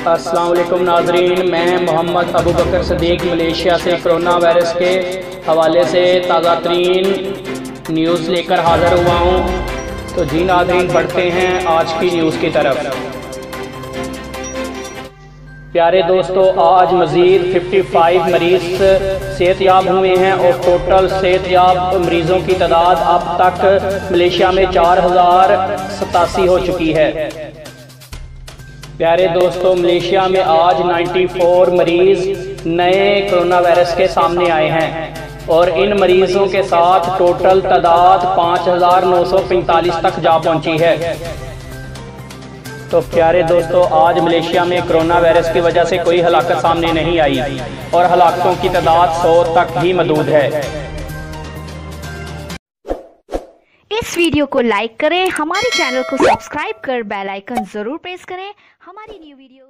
अस्सलाम वालेकुम नाजरीन, मैं मोहम्मद अबू बकर सदीक मलेशिया से कोरोना वायरस के हवाले से ताज़ा तरीन न्यूज़ लेकर हाज़िर हुआ हूँ। तो जी नाजरीन, बढ़ते हैं आज की न्यूज़ की तरफ। प्यारे दोस्तों, आज मज़ीद 55 मरीज़ सेहतयाब हुए हैं और टोटल सेहतयाब मरीज़ों की तादाद अब तक मलेशिया में 4087 हो चुकी है। प्यारे दोस्तों, मलेशिया में आज 94 मरीज़ नए कोरोना वायरस के सामने आए हैं और इन मरीज़ों के साथ टोटल तादाद 5945 तक जा पहुंची है। तो प्यारे दोस्तों, आज मलेशिया में कोरोना वायरस की वजह से कोई हलाकत सामने नहीं आई और हलाकतों की तादाद 100 तक भी मौजूद है। इस वीडियो को लाइक करें, हमारे चैनल को सब्सक्राइब कर बेल आइकन जरूर प्रेस करें हमारी न्यू वीडियो